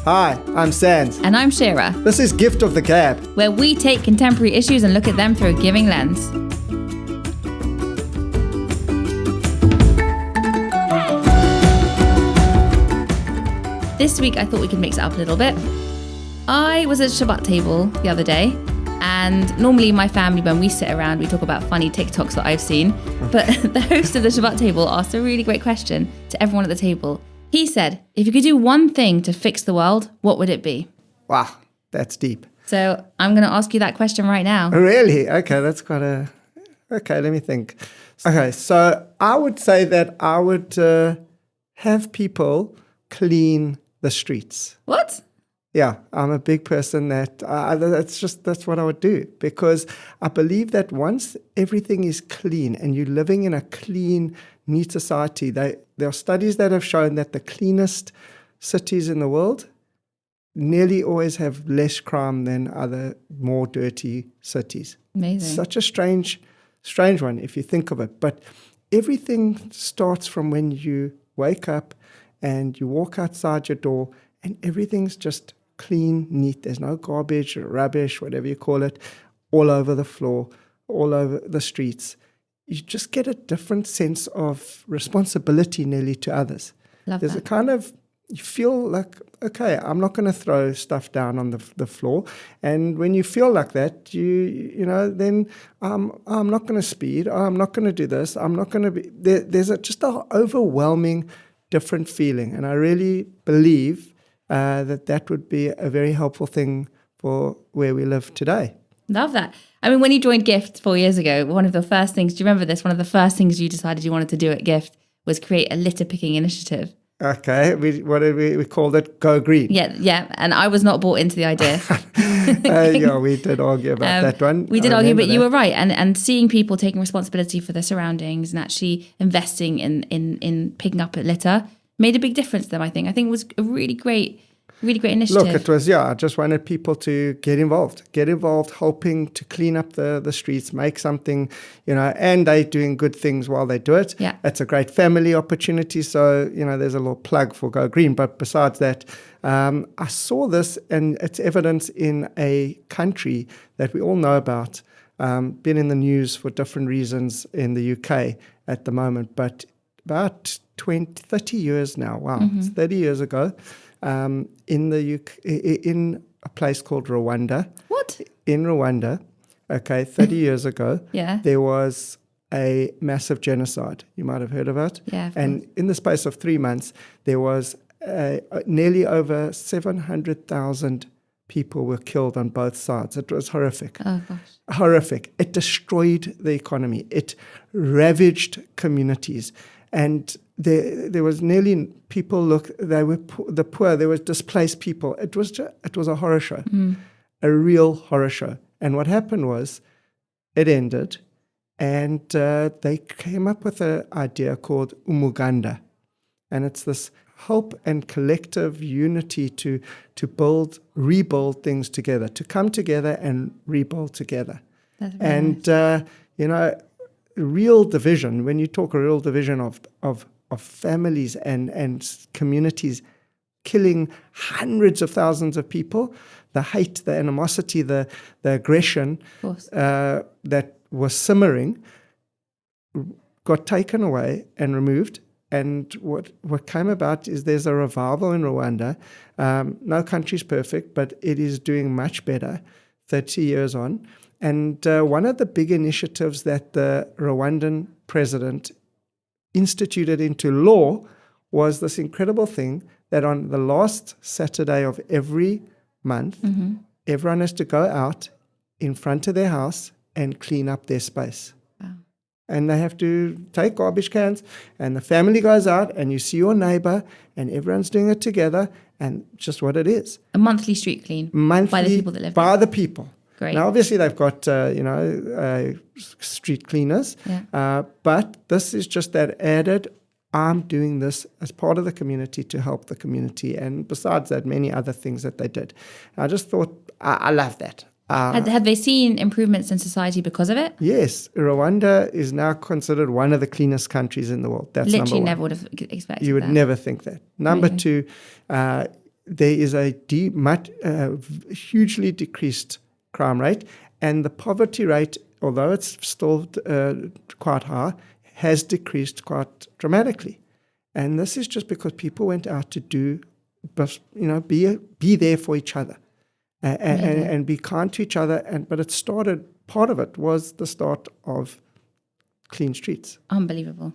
Hi, I'm Sands. And I'm Shira, This is Gift of the Gab. where we take contemporary issues and look at them through a giving lens. This week I thought we could mix it up a little bit. I was at Shabbat table the other day, and normally my family, when we sit around, we talk about funny TikToks that I've seen. But the host of the Shabbat table asked a really great question to everyone at the table. He said, if you could do one thing to fix the world, what would it be? Wow, that's deep. So I'm going to ask you that question right now. Really? Okay, that's quite a... Okay, let me think. Okay, so I would say that I would have people clean the streets. What? Yeah, I'm a big person that that's what I would do, because I believe that once everything is clean and you're living in a clean, neat society, there are studies that have shown that the cleanest cities in the world nearly always have less crime than other more dirty cities. Amazing. Such a strange one if you think of it. But everything starts from when you wake up and you walk outside your door and everything's just clean, neat. There's no garbage or rubbish, whatever you call it, all over the floor, all over the streets. You just get a different sense of responsibility nearly to others. There's a kind of, you feel like, okay, I'm not going to throw stuff down on the floor. And when you feel like that, you know, then I'm not going to speed. I'm not going to do this. I'm not going to be, there's just an overwhelming different feeling. And I really believe that would be a very helpful thing for where we live today. Love that. I mean, when you joined Gift 4 years ago, one of the first things, do you remember this? One of the first things you decided you wanted to do at Gift was create a litter picking initiative. Okay, what did we called it? Go Green. Yeah. And I was not bought into the idea. Yeah, we did argue about that one. We did argue, but you were right. And seeing people taking responsibility for their surroundings and actually investing in picking up a litter made a big difference to them, I think. I think it was a really great initiative. Look, it was, I just wanted people to get involved, helping to clean up the streets, make something, and they're doing good things while they do it. Yeah. It's a great family opportunity. So, there's a little plug for Go Green. But besides that, I saw this, and it's evidence in a country that we all know about, been in the news for different reasons in the UK at the moment, but about 30 years now. Wow, It's 30 years ago. In the UK, in a place called Rwanda. What? In Rwanda, 30 years ago, Yeah. there was a massive genocide. You might have heard of it. Yeah, and in the space of 3 months, there was nearly over 700,000 people were killed on both sides. It was horrific. Oh, gosh. Horrific. It destroyed the economy. It ravaged communities. And there was nearly people, they were the poor, there was displaced people. It was a horror show, a real horror show. And what happened was it ended, and they came up with an idea called umuganda. And it's this hope and collective unity to rebuild things together, to come together and rebuild together. That's very nice. Real division, when you talk a real division of families and communities killing hundreds of thousands of people, the hate, the animosity, the aggression that was simmering got taken away and removed. And what came about is there's a revival in Rwanda. No country's perfect, but it is doing much better 30 years on. And one of the big initiatives that the Rwandan president instituted into law was this incredible thing that on the last Saturday of every month, everyone has to go out in front of their house and clean up their space. Wow. And they have to take garbage cans, and the family goes out, and you see your neighbor, and everyone's doing it together, and just what it is. A monthly street clean by the people that live there. By the people. Great. Now, obviously, they've got, street cleaners, but this is just that added, I'm doing this as part of the community to help the community. And besides that, many other things that they did. I just thought, I love that. Have they seen improvements in society because of it? Yes. Rwanda is now considered one of the cleanest countries in the world. That's literally number one. Never would have expected You would that. never think that. Number Really? two, there is a hugely decreased crime rate, and the poverty rate, although it's still quite high, has decreased quite dramatically. And this is just because people went out to be there for each other and be kind to each other. But it started, part of it was the start of clean streets. Unbelievable.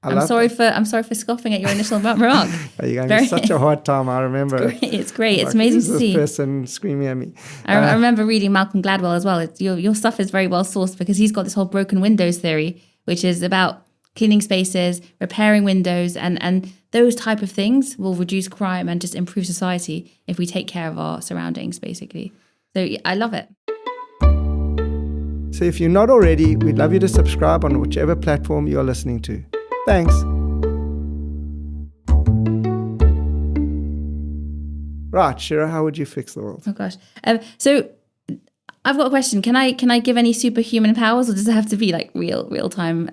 I'm sorry for scoffing at your initial remark. You gave me such a hard time. I remember. It's great. It's amazing to see. This person screaming at me. I remember reading Malcolm Gladwell as well. Your stuff is very well sourced because he's got this whole broken windows theory, which is about cleaning spaces, repairing windows, and those type of things will reduce crime and just improve society if we take care of our surroundings, basically. So I love it. So if you're not already, we'd love you to subscribe on whichever platform you're listening to. Thanks. Right, Shira, how would you fix the world? Oh gosh. So I've got a question. Can I give any superhuman powers, or does it have to be like real time?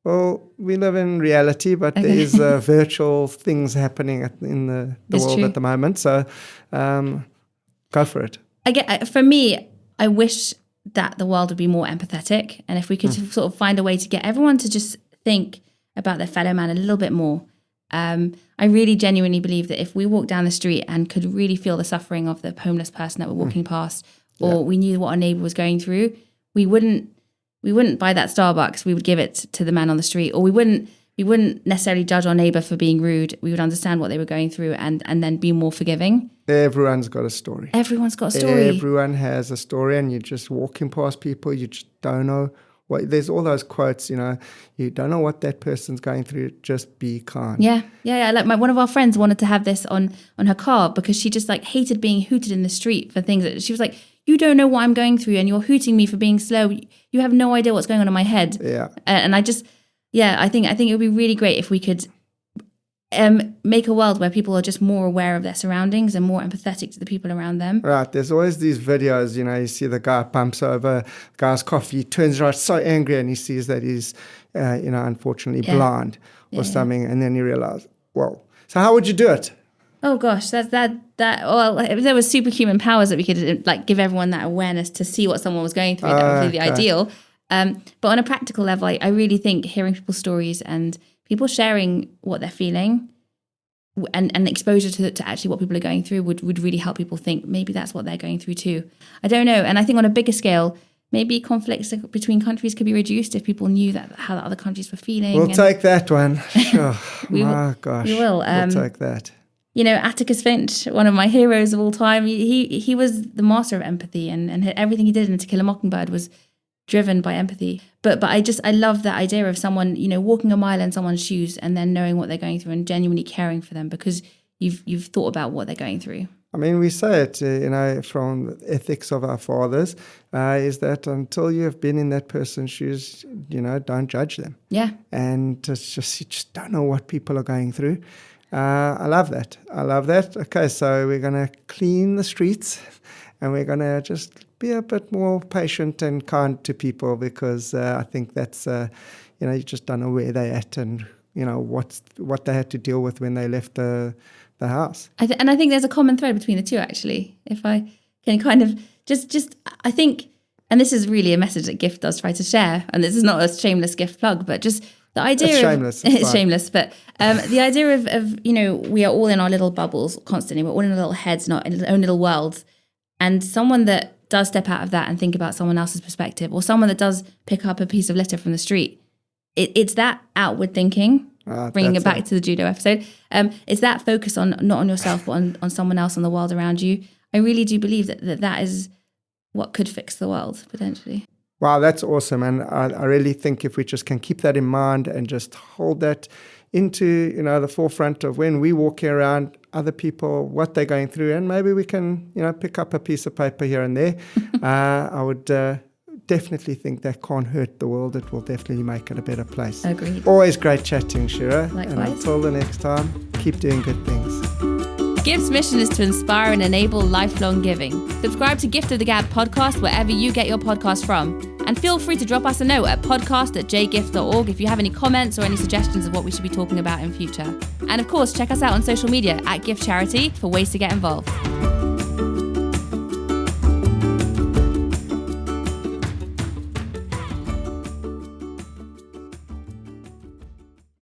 Well, we live in reality, but there is virtual things happening in the world true. at the moment. So go for it. For me, I wish that the world would be more empathetic. And if we could sort of find a way to get everyone to just think about their fellow man a little bit more. I really genuinely believe that if we walked down the street and could really feel the suffering of the homeless person that we're walking past, or we knew what our neighbor was going through, we wouldn't buy that Starbucks. We would give it to the man on the street, or we wouldn't necessarily judge our neighbor for being rude. We would understand what they were going through and then be more forgiving. Everyone's got a story. Everyone's got a story. Everyone has a story, and you're just walking past people. You just don't know. There's all those quotes, you don't know what that person's going through. Just be kind. Yeah. Like one of our friends wanted to have this on her car because she just like hated being hooted in the street for things that she was like, you don't know what I'm going through, and you're hooting me for being slow. You have no idea what's going on in my head. Yeah. And I think it would be really great if we could make a world where people are just more aware of their surroundings and more empathetic to the people around them. Right. There's always these videos, you see the guy bumps over the guy's coffee, he turns around so angry, and he sees that he's, unfortunately blind or something. And then you realize, whoa. So how would you do it? Oh gosh, well, if there was superhuman powers that we could like give everyone that awareness to see what someone was going through, that would be the ideal. But on a practical level, I really think hearing people's stories and people sharing what they're feeling and exposure to actually what people are going through would really help people think maybe that's what they're going through too. I don't know. And I think on a bigger scale, maybe conflicts between countries could be reduced if people knew how the other countries were feeling. We'll take that one. Sure. Gosh. We will. We'll take that. Atticus Finch, one of my heroes of all time, he was the master of empathy, and everything he did in To Kill a Mockingbird was driven by empathy. But I love that idea of someone, walking a mile in someone's shoes and then knowing what they're going through and genuinely caring for them because you've thought about what they're going through. I mean, we say it, from the ethics of our fathers, is that until you have been in that person's shoes, don't judge them. Yeah. And you just don't know what people are going through. I love that. Okay, so we're going to clean the streets and we're going to just be a bit more patient and kind to people because I think that's, you just don't know where they're at and, what they had to deal with when they left the house. And I think there's a common thread between the two, actually. If I can kind of just I think, and this is really a message that GIFT does try to share, and this is not a shameless GIFT plug, but just the idea it's shameless. It's shameless, but the idea of we are all in our little bubbles constantly. We're all in our little heads, not in our own little worlds. And someone that does step out of that and think about someone else's perspective, or someone that does pick up a piece of litter from the street, it's that outward thinking, bringing it back to the judo episode. It's that focus on not on yourself, but on someone else, on the world around you. I really do believe that is what could fix the world, potentially. Wow, that's awesome. And I really think if we just can keep that in mind and just hold that into, the forefront of when we walk around other people, what they're going through, and maybe we can, pick up a piece of paper here and there. I would definitely think that can't hurt the world. It will definitely make it a better place. Agreed. Always great chatting, Shira. Likewise. And until the next time, keep doing good things. GIFT's mission is to inspire and enable lifelong giving. Subscribe to Gift of the Gab podcast wherever you get your podcast from. And feel free to drop us a note at podcast@jgift.org if you have any comments or any suggestions of what we should be talking about in future. And of course, check us out on social media @Gift Charity for ways to get involved.